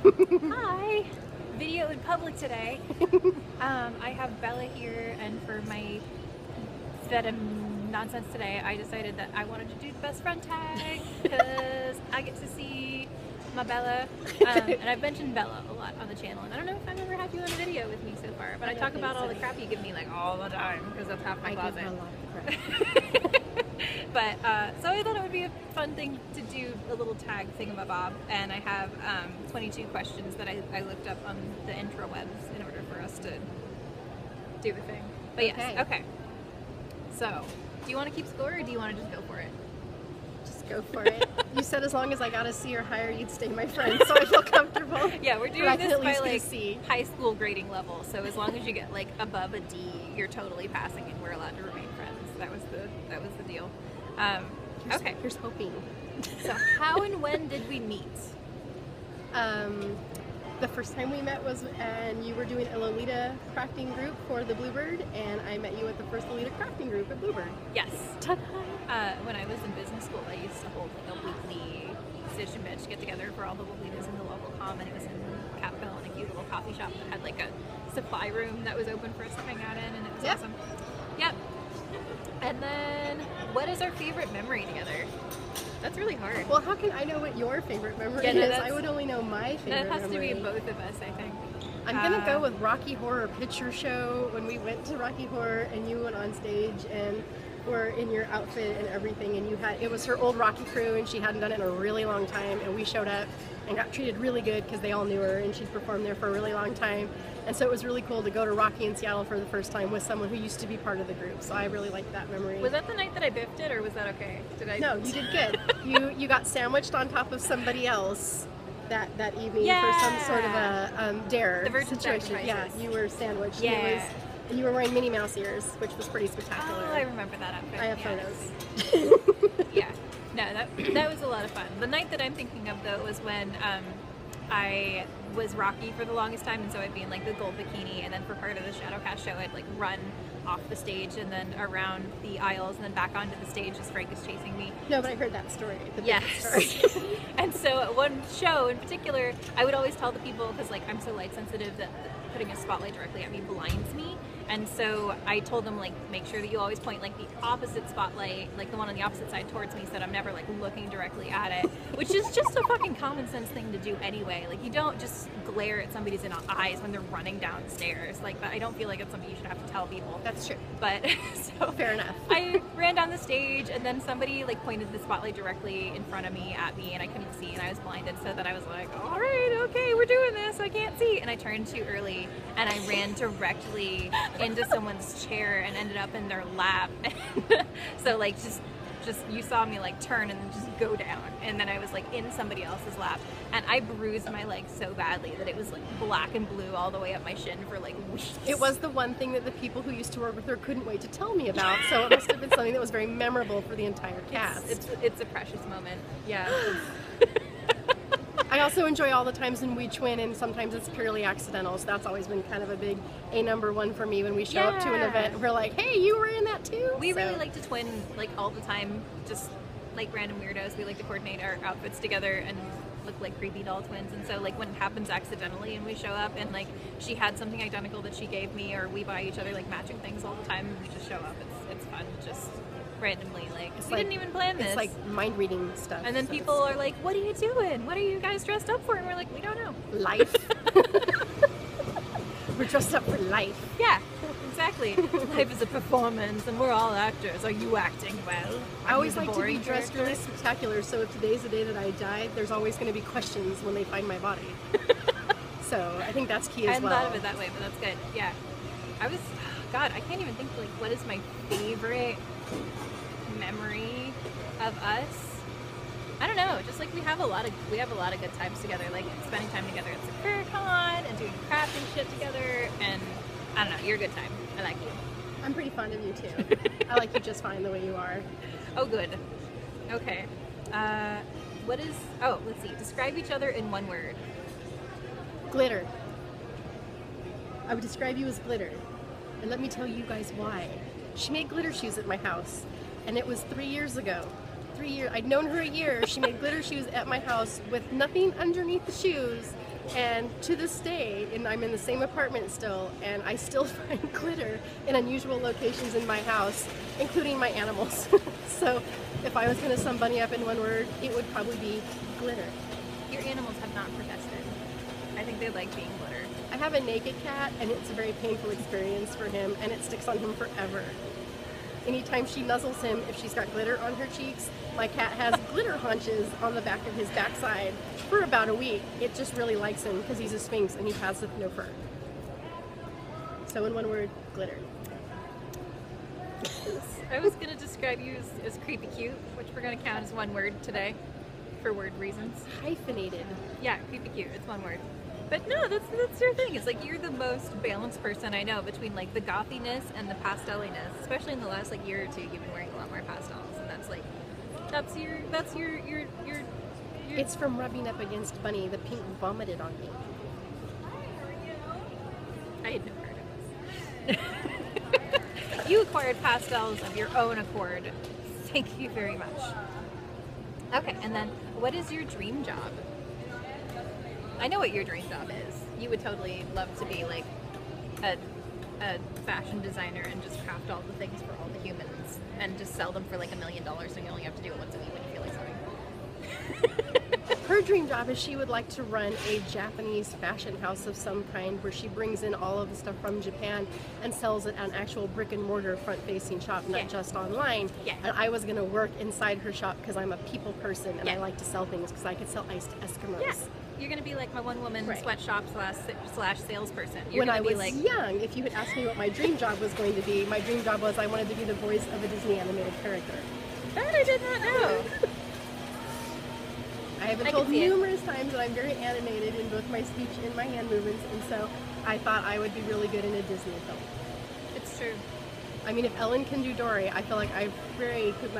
Hi! Video in public today. I have Bella here, and for my VEDIM nonsense today, I decided that I wanted to do the best friend tag because I get to see my Bella. And I've mentioned Bella a lot on the channel, and I don't know if I've ever had you on a video with me so far, but I talk about all the crap you give me like all the time because that's half my closet. I give her a lot of crap. But so I thought it would be a fun thing to do a little tag thingamabob, and I have 22 questions that I looked up on the intrawebs in order for us to do the thing. But yes, okay. So, do you want to keep score or do you want to just go for it? Just go for it. You said as long as I got a C or higher, you'd stay my friend, so I feel comfortable. Yeah, we're doing this by like high school grading level, so as long as you get like above a D, you're totally passing and we're allowed to remain friends. That was the deal. Okay. Here's hoping. So how and when did we meet? The first time we met was, and you were doing a Lolita crafting group for the Bluebird, and I met you at the first Lolita crafting group at Bluebird. Yes. When I was in business school, I used to hold like a weekly Stitch and Bitch get together for all the Lolitas in the local com, and it was in Capitol in a cute little coffee shop that had like a supply room that was open for us to hang out in, and it was awesome. Yep. And then, what is our favorite memory together? That's really hard. Well, how can I know what your favorite memory is? I would only know my favorite memory. That has to be both of us, I think. I'm going to go with Rocky Horror Picture Show, when we went to Rocky Horror and you went on stage and were in your outfit and everything, and you had, it was her old Rocky crew and she hadn't done it in a really long time, and we showed up and got treated really good because they all knew her and she'd performed there for a really long time. And so it was really cool to go to Rocky in Seattle for the first time with someone who used to be part of the group. So I really liked that memory. Was that the night that I biffed it, or was that okay? Did I? No, you did good. you got sandwiched on top of somebody else that evening for some sort of a dare situation. Yeah, you were sandwiched. Yeah. And you were wearing Minnie Mouse ears, which was pretty spectacular. Oh, I remember that outfit. I have photos. Yeah. No, that was a lot of fun. The night that I'm thinking of though was when I was Rocky for the longest time, and so I'd be in like the gold bikini, and then for part of the Shadowcast show I'd like run off the stage and then around the aisles and then back onto the stage as Frank is chasing me. No, but I heard that story. Yes. Story. And so at one show in particular, I would always tell the people, because like I'm so light sensitive that putting a spotlight directly at me blinds me, and so I told them like make sure that you always point like the opposite spotlight, like the one on the opposite side towards me, so that I'm never like looking directly at it, which is just a fucking common sense thing to do anyway. Like you don't just glare at somebody's eyes when they're running downstairs. Like I don't feel like it's something you should have to tell people. That's true. But so fair enough. I ran down the stage, and then somebody like pointed the spotlight directly in front of me at me, and I couldn't see, and I was blinded, so that I was like, all right, okay, we're doing this, I can't see, and I turned too early and I ran directly into someone's chair and ended up in their lap. So like just you saw me like turn and then just go down, and then I was like in somebody else's lap, and I bruised my leg so badly that it was like black and blue all the way up my shin for like weeks. It was the one thing that the people who used to work with her couldn't wait to tell me about, so it must have been something that was very memorable for the entire cast. It's a precious moment. Yeah. I also enjoy all the times when we twin, and sometimes it's purely accidental, so that's always been kind of a big #1 for me when we show up to an event. We're like, hey, you were in that too? We really like to twin like all the time, just like random weirdos. We like to coordinate our outfits together and look like creepy doll twins, and so like when it happens accidentally and we show up and like she had something identical that she gave me, or we buy each other like matching things all the time and we just show up, it's fun, just randomly, like we didn't even plan this. It's like mind reading stuff. And then people are like, what are you doing? What are you guys dressed up for? And we're like, we don't know. Life. We're dressed up for life. Yeah, exactly. Life is a performance and we're all actors. Are you acting well? I always like to be dressed really spectacular, so if today's the day that I die, there's always going to be questions when they find my body. So I think that's key as well. I hadn't thought of it that way, but that's good. Yeah. God, I can't even think like what is my favorite memory of us. I don't know, just like we have a lot of good times together, like spending time together at sakuracon and doing crafting shit together, and I don't know, you're a good time. I like you. I'm pretty fond of you too. I like you just fine the way you are. Oh good. Okay. Let's see, describe each other in one word. Glitter. I would describe you as glitter. And let me tell you guys why. She made glitter shoes at my house, and it was 3 years ago. 3 years. I'd known her a year. She made glitter shoes at my house with nothing underneath the shoes, And to this day, and I'm in the same apartment still, and I still find glitter in unusual locations in my house, including my animals. So if I was going to sum Bunny up in one word, it would probably be glitter. Your animals have not protested. I think they like being glitter. I have a naked cat, and it's a very painful experience for him, and it sticks on him forever. Anytime she nuzzles him, if she's got glitter on her cheeks, my cat has glitter haunches on the back of his backside for about a week. It just really likes him because he's a Sphinx and he has no fur. So in one word, glitter. I was going to describe you as creepy cute, which we're going to count as one word today for word reasons. Hyphenated. Yeah, creepy cute. It's one word. But no, that's your thing. It's like you're the most balanced person I know between like the gothiness and the pasteliness. Especially in the last like year or two, you've been wearing a lot more pastels, and that's your. It's from rubbing up against Bunny. The pink vomited on me. I had no heard of this. You acquired pastels of your own accord. Thank you very much. Okay, and then what is your dream job? I know what your dream job is. You would totally love to be like a fashion designer and just craft all the things for all the humans and just sell them for like $1 million, and you only have to do it once a week when you feel like something. Her dream job is she would like to run a Japanese fashion house of some kind where she brings in all of the stuff from Japan and sells it at an actual brick and mortar front-facing shop, not just online. Yeah. And I was going to work inside her shop because I'm a people person and I Yeah. like to sell things because I could sell iced Eskimos. Yeah. You're gonna be like my one-woman Right. sweatshop slash salesperson. You're When gonna I be was like, young, if you had asked me what my dream job was going to be, my dream job was I wanted to be the voice of a Disney animated character. that I did not know. I have been I told can see it. numerous times that I'm very animated in both my speech and my hand movements, and so I thought I would be really good in a Disney film. It's true. I mean, if Ellen can do Dory, I feel like I very could.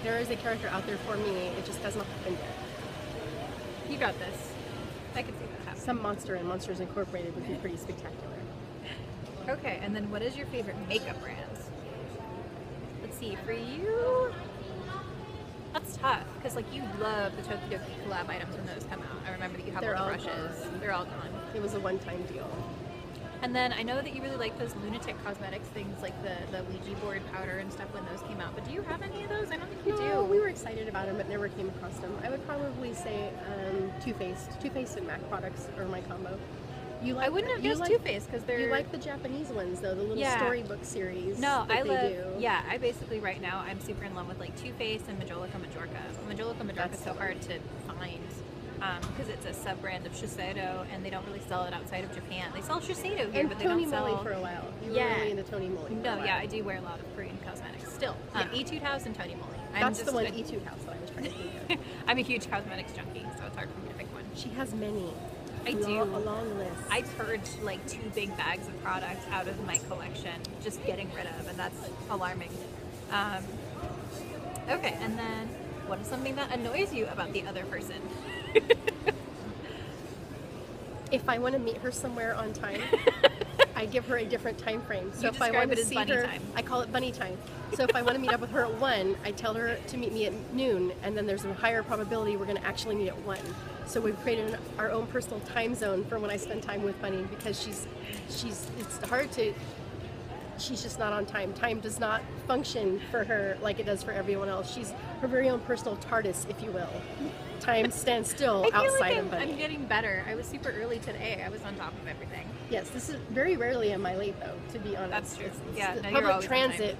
There is a character out there for me. It just hasn't happened yet. You got this. I can see that happening. Some monster in Monsters Incorporated would be pretty spectacular. Okay, and then what is your favorite makeup brands? Let's see, for you, that's tough because like you love the Tokidoki collab items when those come out. I remember that you have They're all the all brushes. gone. They're all gone. It was a one-time deal. And then I know that you really like those Lunatic Cosmetics things, like the Ouija board powder and stuff when those came out. But do you have any of those? I don't think you No, do. we were excited about them, but never came across them. I would probably say Too Faced and MAC products are my combo. You like? I wouldn't have you guessed like, Too Faced because they're. You like the Japanese ones though, the little Yeah. storybook series. No, that I they love. do. Yeah, I basically right now I'm super in love with like Too Faced and Majolica Majorca. Majolica Majorca is so hard to find because it's a sub brand of Shiseido, and they don't really sell it outside of Japan. They sell Shiseido here, And but they Tony don't sell. Moly for a while. You were Yeah. really into Tony Moly. For a No, while. yeah, I do wear a lot of Korean cosmetics still. Yeah. Etude House and Tony Moly. That's the one Etude House that I was trying to think of. I'm a huge cosmetics junkie, so it's hard for me to pick one. She has many. I do. A long list. I purged like 2 big bags of products out of my collection, just getting rid of, and that's alarming. Okay, and then what is something that annoys you about the other person? If I want to meet her somewhere on time, I give her a different time frame. So You if I describe want it to as see bunny her, time. I call it bunny time. So if I want to meet up with her at 1, I tell her to meet me at noon, and then there's a higher probability we're going to actually meet at 1. So we've created our own personal time zone for when I spend time with Bunny because it's hard to. She's just not on time. Time does not function for her like it does for everyone else. She's her very own personal TARDIS, if you will. Time stands still I feel outside like of Bunny. I'm getting better. I was super early today. I was on top of everything. Yes, this is very rarely am I late though, to be honest. That's true. It's- Yeah, the no, you're public always on time. transit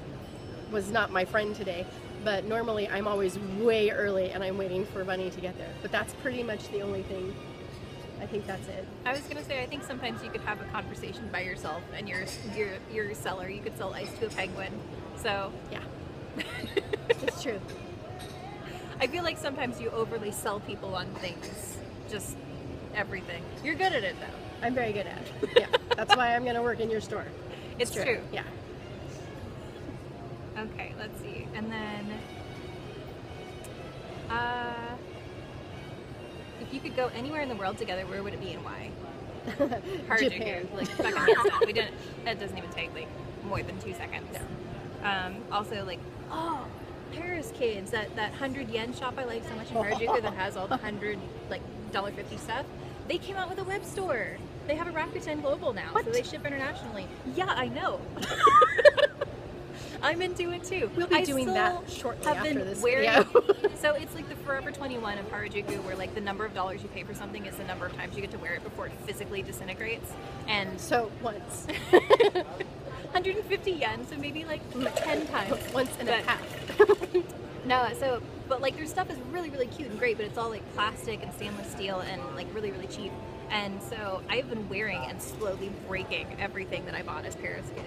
was not my friend today, but normally I'm always way early and I'm waiting for Bunny to get there. But that's pretty much the only thing. I think that's it. I was gonna say, I think sometimes you could have a conversation by yourself, and you're a seller. You could sell ice to a penguin. So Yeah, it's true. I feel like sometimes you overly sell people on things, just everything. You're good at it though. I'm very good at it. Yeah, that's why I'm going to work in your store. It's true. Yeah. Okay, let's see. And then, if you could go anywhere in the world together, where would it be and why? Hard to Japan. hear. Like, fucking hands down. We didn't. It doesn't even take like more than 2 seconds. Also, like, oh, Paris kids. That 100 yen shop I like so much in Harajuku that has all the $100 like $1.50 stuff. They came out with a web store. They have a Rakuten Global now, so they ship internationally. Yeah, I know. I'm into it too. We'll be doing that shortly after this video. So it's like the Forever 21 of Harajuku, where like the number of dollars you pay for something is the number of times you get to wear it before it physically disintegrates. And so once. 150 yen, so maybe like 10 times. Once and a half. No, so, but like their stuff is really, really cute and great, but it's all like plastic and stainless steel and like really, really cheap. And so I've been wearing and slowly breaking everything that I bought as Paris kids.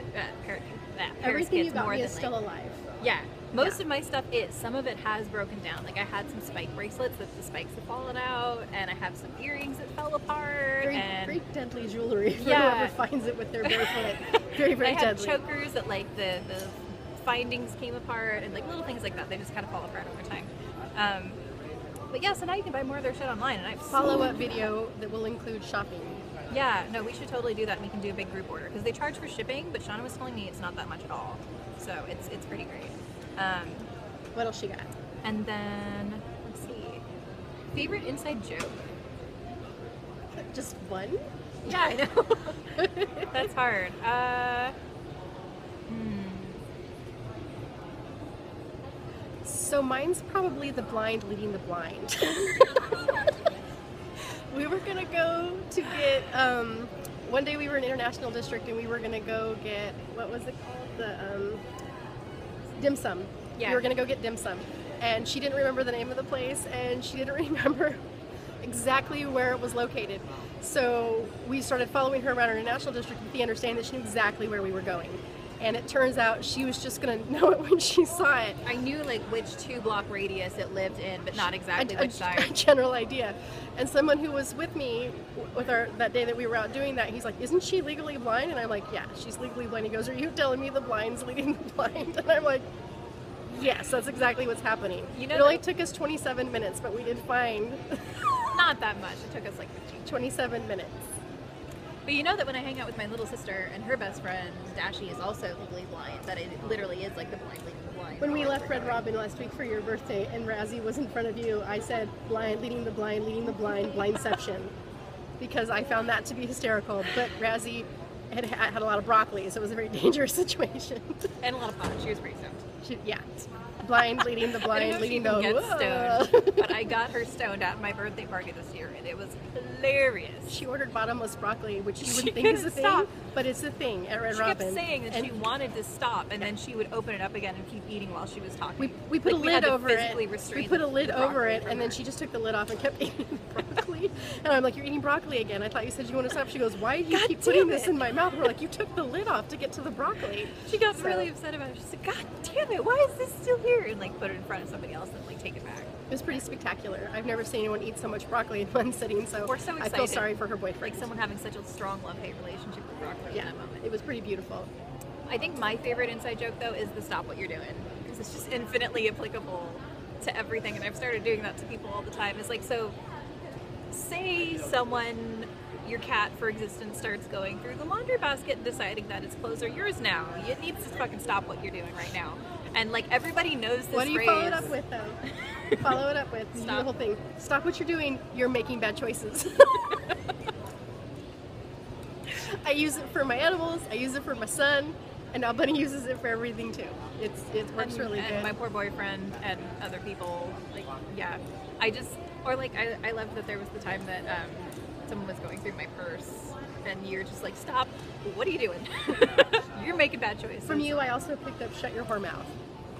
Everything you got me is still alive. Yeah. Most of my stuff is. Some of it has broken down. Like I had some spike bracelets that the spikes have fallen out, and I have some earrings that fell apart. Very deadly jewelry for whoever finds it with their bare foot. Very, very deadly. I had deadly. chokers that like the findings came apart, and like little things like that. They just kind of fall apart over time. But yeah, so now you can buy more of their shit online, and I have follow-up video that will include shopping. Yeah, no, we should totally do that, and we can do a big group order because they charge for shipping. But Shauna was telling me it's not that much at all, so it's pretty great. What else she got? And then let's see, favorite inside joke. Just one? Yeah, I know. That's hard. So mine's probably the blind leading the blind. We were gonna go to get, one day we were in International District and we were gonna go get, what was it called? The dim sum. Yeah. We were gonna go get dim sum. And she didn't remember the name of the place and she didn't remember exactly where it was located. So we started following her around International District with the understanding that she knew exactly where we were going. And it turns out she was just gonna know it when she saw it. I knew like which 2-block radius it lived in, but not exactly which side. A general idea. And someone who was with me with her that day that we were out doing that, he's like, "Isn't she legally blind?" And I'm like, "Yeah, she's legally blind." He goes, "Are you telling me the blind's leading the blind?" And I'm like, "Yes, that's exactly what's happening." You know, it only took us 27 minutes, but we did find not that much. It took us like 27 minutes. But you know that when I hang out with my little sister and her best friend, Dashi, is also legally blind, that it literally is like the blind leading the blind. When we left Red Robin last week for your birthday and Razzie was in front of you, I said, blind leading the blind, blindception. Because I found that to be hysterical. But Razzie had a lot of broccoli, so it was a very dangerous situation. And a lot of pot. She was pretty stoned. Yeah. Blind leading the blind, leading the stoned. But I got her stoned at my birthday party this year, and it was hilarious. She ordered bottomless broccoli, which you wouldn't think is a thing, but it's a thing at Red Robin. She kept saying that she wanted to stop, and then she would open it up again and keep eating while she was talking. We put a lid over it. We put a lid over it, and then she just took the lid off and kept eating broccoli. And I'm like, "You're eating broccoli again. I thought you said you want to stop." She goes, "Why do you keep putting this in my mouth?" We're like, "You took the lid off to get to the broccoli." She got really upset about it. She said, "God damn it, why is this still here?" And like put it in front of somebody else and like take it back. It was pretty spectacular. I've never seen anyone eat so much broccoli in one sitting, so we're so excited. I feel sorry for her boyfriend. Like someone having such a strong love-hate relationship with broccoli in that moment. It was pretty beautiful. I think my favorite inside joke though is the stop what you're doing, because it's just infinitely applicable to everything, and I've started doing that to people all the time. It's like, so say someone, your cat for existence, starts going through the laundry basket and deciding that its clothes are yours now. It needs to fucking stop what you're doing right now. And like everybody knows this phrase. What do you follow it up with though? Follow it up with the whole thing. Stop what you're doing. You're making bad choices. I use it for my animals. I use it for my son, and now Bunny uses it for everything too. It works really good. And my poor boyfriend and other people. Like, yeah, I loved that there was the time that someone was going through my purse. And you're just like, stop, what are you doing? You're making bad choices. From you, I also picked up Shut Your Whore Mouth.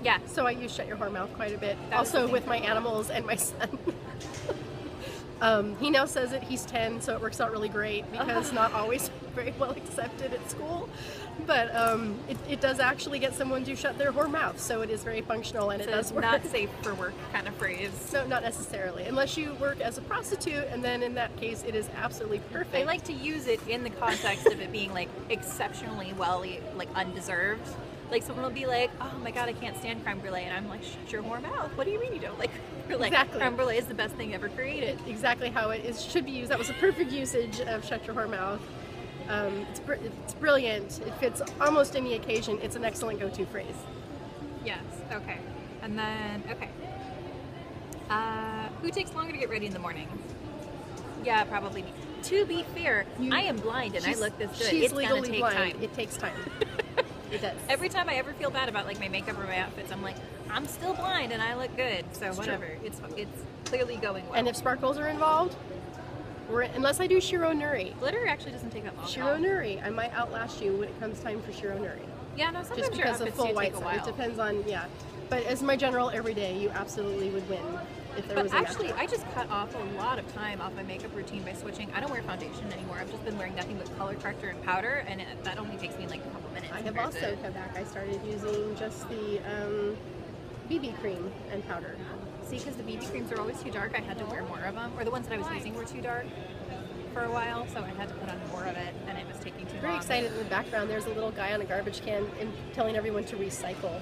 Yeah. So I use Shut Your Whore Mouth quite a bit. Also with my animals and my son. He now says it, he's 10, so it works out really great because not always very well accepted at school. But it does actually get someone to shut their whore mouth, so it is very functional and it does work. Not safe for work kind of phrase. No, not necessarily. Unless you work as a prostitute, and then in that case it is absolutely perfect. I like to use it in the context of it being like exceptionally well, like undeserved. Like someone will be like, "Oh my god, I can't stand creme brulee," and I'm like, "Shut your whore mouth. What do you mean you don't like creme brulee? Exactly. Creme brulee is the best thing ever created." Exactly how it should be used. That was a perfect usage of Shut Your Whore Mouth. It's brilliant. It fits almost any occasion. It's an excellent go-to phrase. Yes. Okay. And then who takes longer to get ready in the morning? Yeah, probably me. to be fair, I am blind and I look this good. She's It's gonna legally take blind. time. It takes time. It does. Every time I ever feel bad about like my makeup or my outfits, I'm like, I'm still blind and I look good. So whatever. It's clearly going well. And if sparkles are involved, unless I do Shiro Nuri. Glitter actually doesn't take that long. Shiro Nuri, I might outlast you when it comes time for Shiro Nuri. Yeah, no, sometimes Just your because of outfits full do white take a side. It while. depends on, yeah. But as my general everyday, you absolutely would win if there was But a actually, matchup. I just cut off a lot of time off my makeup routine by switching. I don't wear foundation anymore. I've just been wearing nothing but color corrector and powder, and that only takes me like a couple minutes. I have compared also to- come back. I started using just the BB cream and powder. See, because the BB creams are always too dark, I had to wear more of them. Or the ones that I was using were too dark for a while, so I had to put on more of it, and it was taking too long. Very excited in the background. There's a little guy on a garbage can and telling everyone to recycle.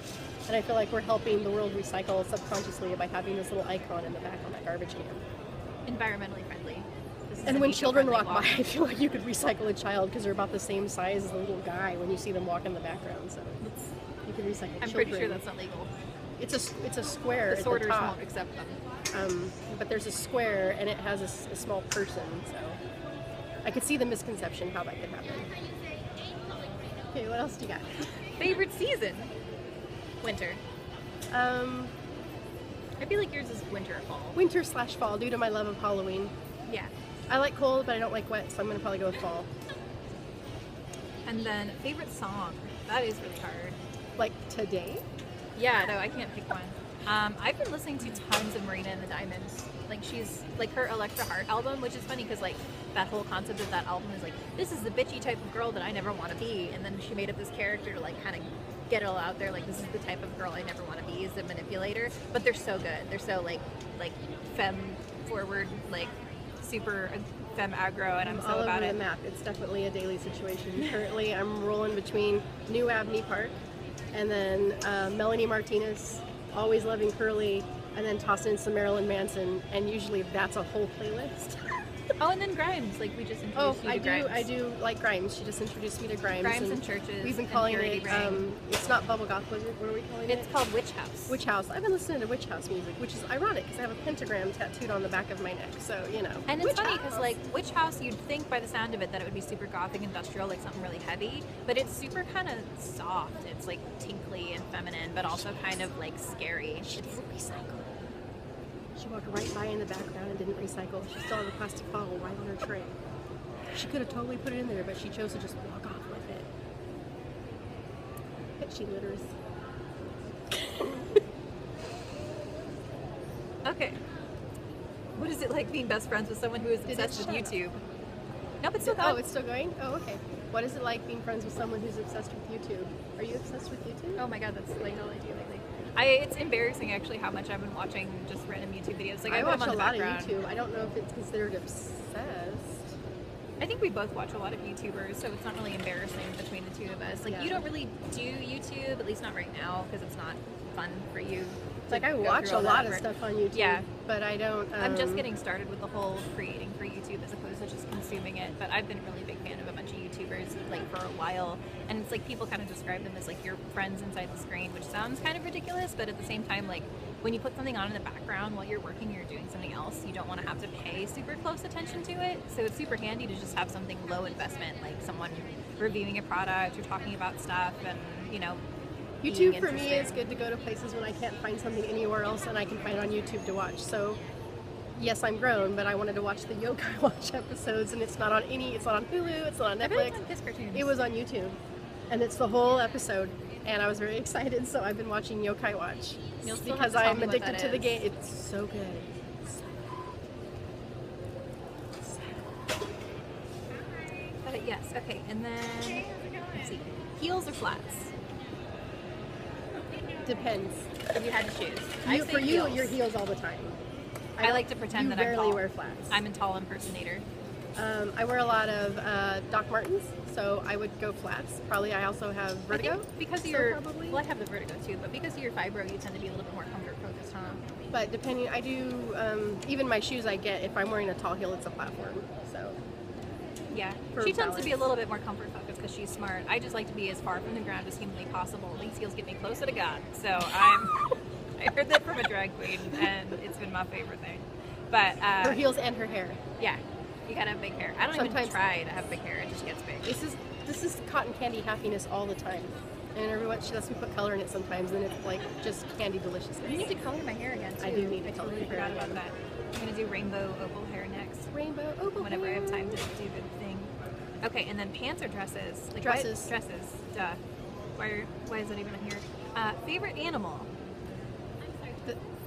And I feel like we're helping the world recycle subconsciously by having this little icon in the back on that garbage can. Environmentally friendly. This is And an when children walk eco-friendly by, I feel like you could recycle a child because they're about the same size as the little guy when you see them walk in the background. So you can recycle I'm children. pretty sure that's not legal. It's a square The at the sorters top. won't accept them. But there's a square and it has a small person, so I could see the misconception how that could happen. Okay, what else do you got? Favorite season? Winter. I feel like yours is winter or fall. Winter/fall due to my love of Halloween. Yeah. I like cold, but I don't like wet, so I'm gonna probably go with fall. And then favorite song. That is really hard. Like today? Yeah, no, I can't pick one. I've been listening to tons of Marina and the Diamonds. Like she's like her Electra Heart album, which is funny because like that whole concept of that album is like, this is the bitchy type of girl that I never want to be, and then she made up this character to like kind of get it all out there. Like this is the type of girl I never want to be, is the manipulator. But they're so good. They're so like femme forward, like super femme aggro, and I'm so all about over it. the map. It's definitely a daily situation. Currently, I'm rolling between New Abney Park and then Melanie Martinez, Always Loving Curly, and then tossing in some Marilyn Manson, and usually that's a whole playlist. Oh, and then Grimes. Like we just introduced you to Grimes. I do like Grimes. She just introduced me to Grimes. Grimes and Churches. We've been and calling Purity it, Rain. it's not Bubble Goth, was it? What are we calling it? It's called Witch House. Witch House. I've been listening to Witch House music, which is ironic because I have a pentagram tattooed on the back of my neck, so, you know. And it's Witch funny because House. like Witch House, you'd think by the sound of it that it would be super gothic industrial, like something really heavy, but it's super kind of soft. It's like tinkly and feminine, but also kind of like scary. She didn't recycle. She walked right by in the background and didn't recycle. She still had a plastic bottle right on her tray. She could have totally put it in there, but she chose to just walk off with it. But she litters. Okay. What is it like being best friends with someone who is Did it obsessed with shut up? YouTube? Nope, it's still Oh, going. it's still going? Oh, okay. What is it like being friends with someone who's obsessed with YouTube? Are you obsessed with YouTube? Oh my god, that's like all I do lately. It's embarrassing actually how much I've been watching just random YouTube videos. Like I put watch them on a the lot of background. YouTube. I don't know if it's considered obsessed. I think we both watch a lot of YouTubers, so it's not really embarrassing between the two of us. Like Yeah. you don't really do YouTube, at least not right now, because it's not fun for you. Like to I go watch through a all lot that of effort. stuff on YouTube, Yeah. but I don't. I'm just getting started with the whole creating for YouTube as opposed to just consuming it. But I've been a really big fan of a bunch of YouTubers like for a while, and it's like people kind of describe them as like your friends inside the screen, which sounds kind of ridiculous, but at the same time, like when you put something on in the background while you're working, you're doing something else. You don't want to have to pay super close attention to it, so it's super handy to just have something low investment, like someone reviewing a product or talking about stuff, and you know. YouTube being for me is interesting. good to go to places when I can't find something anywhere else and I can find it on YouTube to watch. So, yes, I'm grown, but I wanted to watch the Yokai Watch episodes, and it's not on it's not on Hulu, it's not on I bet Netflix. it's on Kiss Cartoons. It was on YouTube, and it's the whole episode, and I was very excited. So I've been watching Yokai Watch You'll still have because to tell I'm me what addicted that to the is. game. It's so good. Yes, okay, and then let's see, heels or flats? Depends. If you had to choose, For you, your heels all the time. I like to pretend that I'm rarely tall. wear flats. I'm a tall impersonator. I wear a lot of Doc Martens, so I would go flats. Probably I also have I vertigo. think because of so your, probably. well, I have the vertigo too, but because of your fibro, you tend to be a little bit more comfort focused, huh? But depending, I do, even my shoes I get, if I'm wearing a tall heel, it's a platform. So Yeah, For she tends to be a balance. little bit more comfort focused because she's smart. I just like to be as far from the ground as humanly possible. These heels get me closer to God, so I heard that from a drag queen, and it's been my favorite thing. But her heels and her hair. yeah, You gotta have big hair. I don't even try to have big hair. It just gets big. This is cotton candy happiness all the time. And everyone, she lets me put color in it sometimes, and it's like just candy deliciousness. You need to color my hair again too. I do need to color totally forgot about that. I'm gonna do rainbow opal hair next. Rainbow opal whenever hair. I have time to do the thing. Okay, and then pants or dresses? Like dresses. Dresses. Duh. Why is that even here? Favorite animal?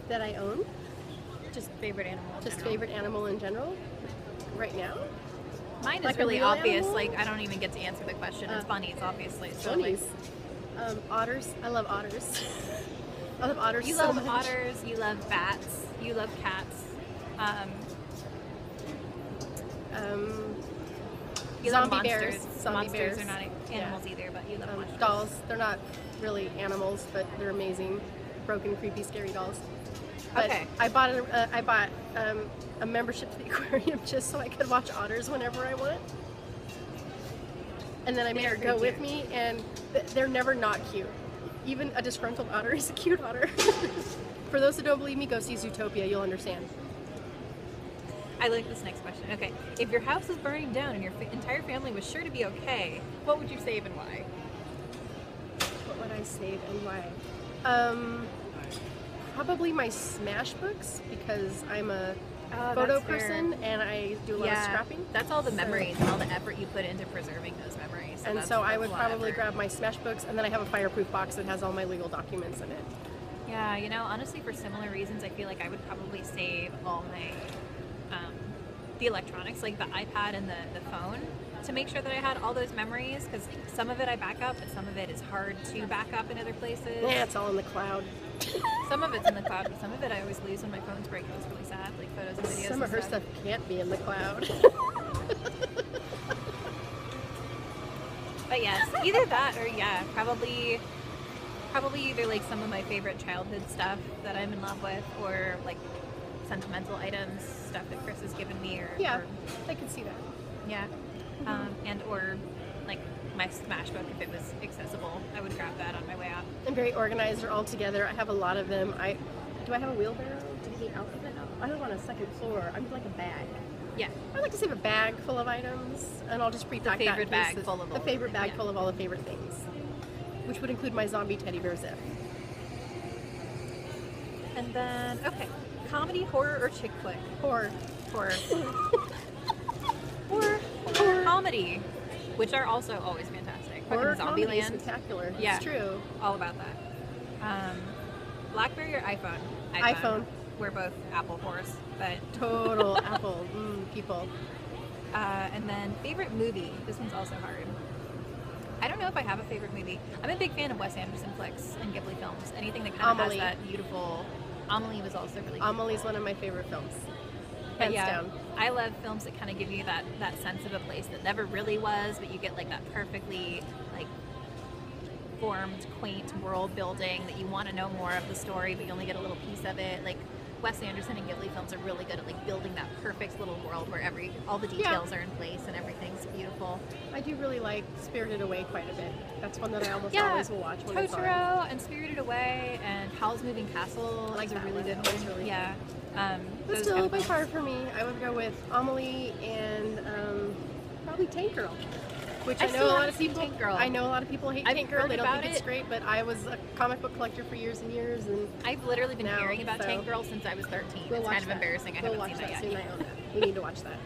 That I own? Just favorite animal. Just favorite animal in general? Right now? Mine is like really obvious. Animal? Like I don't even get to answer the question. It's bunnies, obviously. So bunnies. Otters. I love otters. I love otters. You so love much. otters. You love bats. You love cats. You love zombie monsters. bears. Zombie Monsters bears are not animals either, but you love monsters. Dolls. They're not really animals, but they're amazing. Broken, creepy, scary dolls. But okay. I bought a membership to the aquarium just so I could watch otters whenever I want. And then I made her go with me, and they're never not cute. Even a disgruntled otter is a cute otter. For those who don't believe me, go see Zootopia. You'll understand. I like this next question. Okay, if your house was burning down and your entire family was sure to be okay, what would you save and why? What would I save and why? Probably my smash books, because I'm a photo person and I do a lot of scrapping. That's all the memories and all the effort you put into preserving those memories. And so I would probably grab my smash books, and then I have a fireproof box that has all my legal documents in it. Yeah, you know, honestly, for similar reasons, I feel like I would probably save all my the electronics, like the iPad and the phone, to make sure that I had all those memories, because some of it I back up, but some of it is hard to back up in other places. Yeah, it's all in the cloud. Some of it's in the cloud, but some of it I always lose when my phone's breaking. It's really sad, like photos and videos. Some of her stuff can't be in the cloud. But yes, either that or probably either like some of my favorite childhood stuff that I'm in love with, or like sentimental items, stuff that Chris has given me, or I can see that. Yeah, and or like my smash book, if it was accessible, I would grab that on my way out. I'm very organized. They're all together. I have a lot of them. Do I have a wheelbarrow to get me out of the house? I live on a second floor. I'm like a bag. Yeah, I like to save a bag full of items, and I'll just pre-pack that. Favorite bag full of the favorite bag full of all the favorite things, which would include my zombie teddy bear Zip. And then comedy, horror, or chick flick? Horror. Or comedy, which are also always fantastic. Horror Zombie comedy is Land. spectacular. Yeah, it's true. All about that. BlackBerry or iPhone? iPhone. We're both Apple whores, but total Apple people. And then favorite movie. This one's also hard. I don't know if I have a favorite movie. I'm a big fan of Wes Anderson flicks and Ghibli films. Anything that kind of has that beautiful. Amelie was also really cute. Amelie's one of my favorite films. Hands down. I love films that kind of give you that sense of a place that never really was, but you get like that perfectly like formed, quaint world building that you want to know more of the story, but you only get a little piece of it. Like Wes Anderson and Ghibli films are really good at like building that perfect little world where all the details are in place and everything's beautiful. I do really like Spirited Away quite a bit. That's one that I almost always will watch when it's on. Totoro and Spirited Away and Howl's Moving Castle is a really good one. Really good. But still, by far for me, I would go with Amelie and probably Tank Girl. Which I know a lot of people. I know a lot of people hate Tank Girl. They don't think it's great, but I was a comic book collector for years and years, and I've literally been hearing about Tank Girl since I was 13. It's kind of embarrassing. I haven't seen that yet. Soon. I own that. We need to watch that.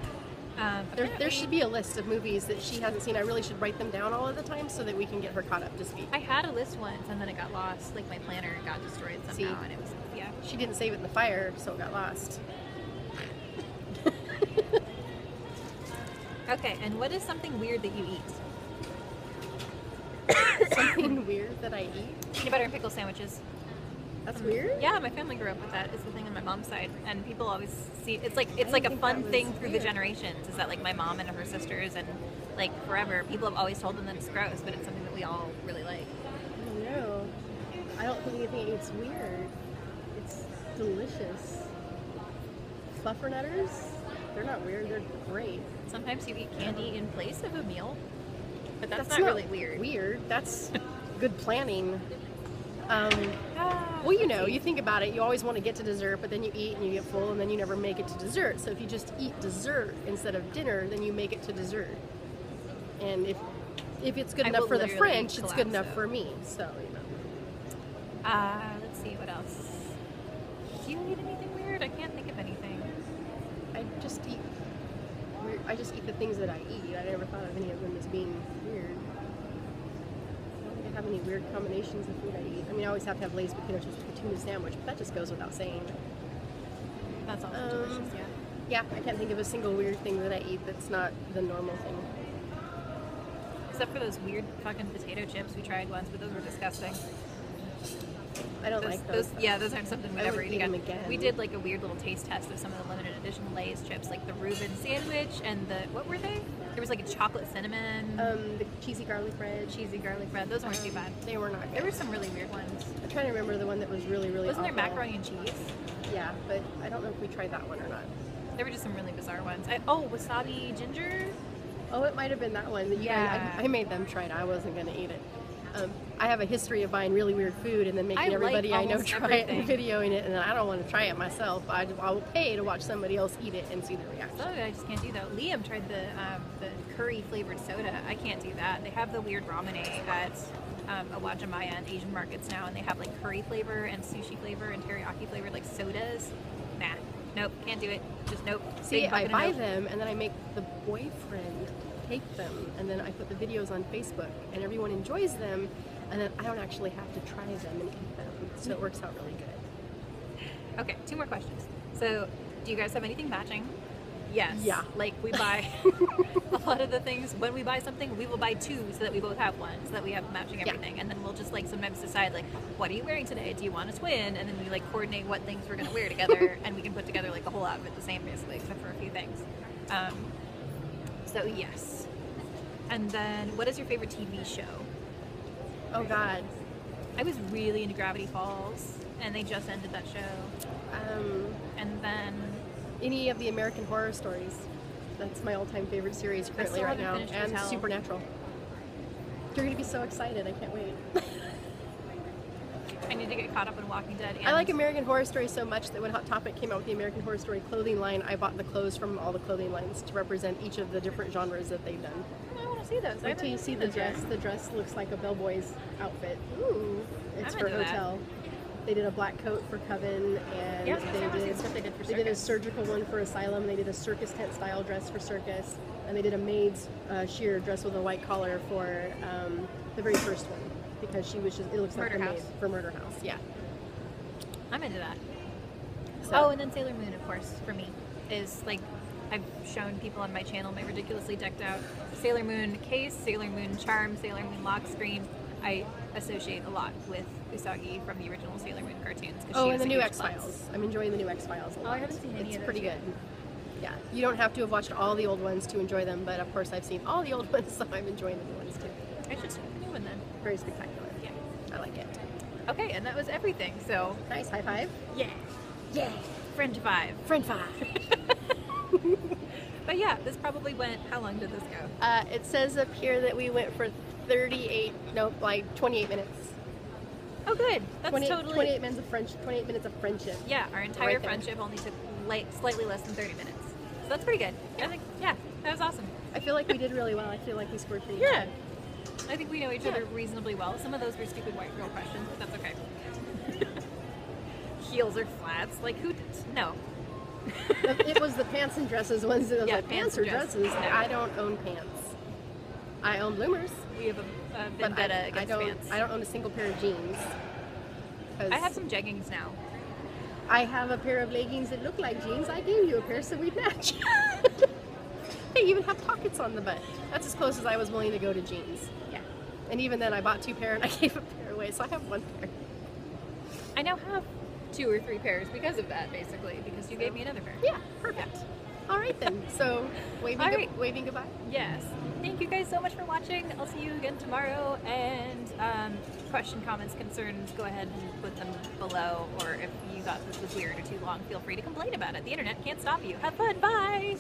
There should be a list of movies that she hasn't seen. I really should write them down all of the time so that we can get her caught up to speed. I had a list once and then it got lost. Like my planner got destroyed somehow, and it was She didn't save it in the fire, so it got lost. Okay, and what is something weird that you eat? Something weird that I eat? Peanut butter and pickle sandwiches. That's weird? Yeah, my family grew up with that. It's the thing on my mom's side, and people always see it's like a fun thing through the generations. Is that like my mom and her sisters and like forever? People have always told them that it's gross, but it's something that we all really like. I don't know. I don't think anything it's weird. It's delicious. Fluffernutters? They're not weird. They're great. Sometimes you eat candy in place of a meal, but that's not really weird. Weird. That's good planning. Well, you know, you think about it, you always want to get to dessert, but then you eat and you get full, and then you never make it to dessert. So if you just eat dessert instead of dinner, then you make it to dessert. And if it's good enough for the French, it's good enough for me. So, you know. Let's see, what else? Do you eat anything weird? I can't think of anything. I just eat weird. I just eat the things that I eat. I never thought of any of them as being weird. I don't think I have any weird combinations of food I eat. I mean, I always have to have Lay's potato chips with a tuna sandwich, but that just goes without saying. That's also delicious, yeah. Yeah, I can't think of a single weird thing that I eat that's not the normal thing. Except for those weird fucking potato chips we tried once, but those were disgusting. I don't like those. Yeah, those aren't something we'd ever eat again. again. We did like a weird little taste test of some of the limited edition Lay's chips, like the Reuben sandwich and the, what were they? There was like a chocolate cinnamon. The cheesy garlic bread. Cheesy garlic bread. Those weren't too bad. They were not good. There were some really weird ones. I'm trying to remember the one that was really, really Wasn't there awful. macaroni and cheese? Yeah, but I don't know if we tried that one or not. There were just some really bizarre ones. Wasabi ginger? Oh, it might have been that one. That you guys, I made them try it. I wasn't going to eat it. I have a history of buying really weird food and then making everybody I know try it and videoing it, and I don't want to try it myself. I will pay to watch somebody else eat it and see the reaction. So I just can't do that. Liam tried the curry flavored soda. I can't do that. They have the weird ramen at Awajimaya and Asian markets now, and they have like curry flavor and sushi flavor and teriyaki flavor like sodas. Nah, nope, can't do it. Just nope. See, I buy them and then I make the boyfriend take them, and then I put the videos on Facebook, and everyone enjoys them, and then I don't actually have to try them and eat them, so it works out really good. Okay, 2 more questions. So, do you guys have anything matching? Yes. Yeah. Like, we buy a lot of the things, when we buy something, we will buy 2 so that we both have one, so that we have matching everything, and then we'll just like sometimes decide like, what are you wearing today? Do you want to twin? And then we like coordinate what things we're going to wear together, and we can put together like the whole outfit the same basically, except for a few things. So yes. And then, what is your favorite TV show? Oh God. I was really into Gravity Falls, and they just ended that show. And then any of the American Horror Stories. That's my all-time favorite series currently right now, and Supernatural. You're gonna be so excited! I can't wait. I need to get caught up in Walking Dead. And I like American Horror Story so much that when Hot Topic came out with the American Horror Story clothing line, I bought the clothes from all the clothing lines to represent each of the different genres that they've done. I want to see those. Wait till you see the dress. The dress looks like a bellboy's outfit. Ooh, it's for hotel. They did a black coat for Coven, and they did a surgical one for Asylum. They did a circus tent style dress for Circus, and they did a maid's sheer dress with a white collar for the very first one, because she was just, it looks like a maid for Murder House. Yeah, I'm into that. So. Oh, and then Sailor Moon, of course, for me, is like, I've shown people on my channel my ridiculously decked out Sailor Moon case, Sailor Moon charm, Sailor Moon lock screen. I associate a lot with Usagi from the original Sailor Moon cartoons. Oh, and the new X-Files. I'm enjoying the new X-Files a lot. Oh, I haven't seen any of those. It's pretty good. Yeah, you don't have to have watched all the old ones to enjoy them, but of course I've seen all the old ones, so I'm enjoying the new ones too. I should start the new one then. Very spectacular. Yeah. I like it. Okay, and that was everything, so. Nice, high five. Yeah. Yeah. Friend 5. Friend 5. But yeah, this probably went, how long did this go? It says up here that we went for 28 minutes. Oh good, that's 28 minutes of friendship. Yeah, our entire friendship only took slightly less than 30 minutes. So that's pretty good. I think, yeah, that was awesome. I feel like we did really well. I feel like we scored pretty good. I think we know each other reasonably well. Some of those were stupid white girl questions, but that's okay. Heels or flats, like who, no. It was the pants and dresses ones that was like, pants or dresses? No. I don't own pants. I own bloomers. We have a vendetta against pants. I don't own a single pair of jeans. I have some jeggings now. I have a pair of leggings that look like jeans. I gave you a pair so we'd match. They even have pockets on the butt. That's as close as I was willing to go to jeans. Yeah. And even then I bought 2 pair and I gave a pair away, so I have 1 pair. I now have 2 or 3 pairs because of that, basically, because you gave me another pair. Yeah, perfect. All right then. So waving goodbye. Yes. Thank you guys so much for watching. I'll see you again tomorrow. And question, comments, concerns, go ahead and put them below. Or if you thought this was weird or too long, feel free to complain about it. The internet can't stop you. Have fun. Bye.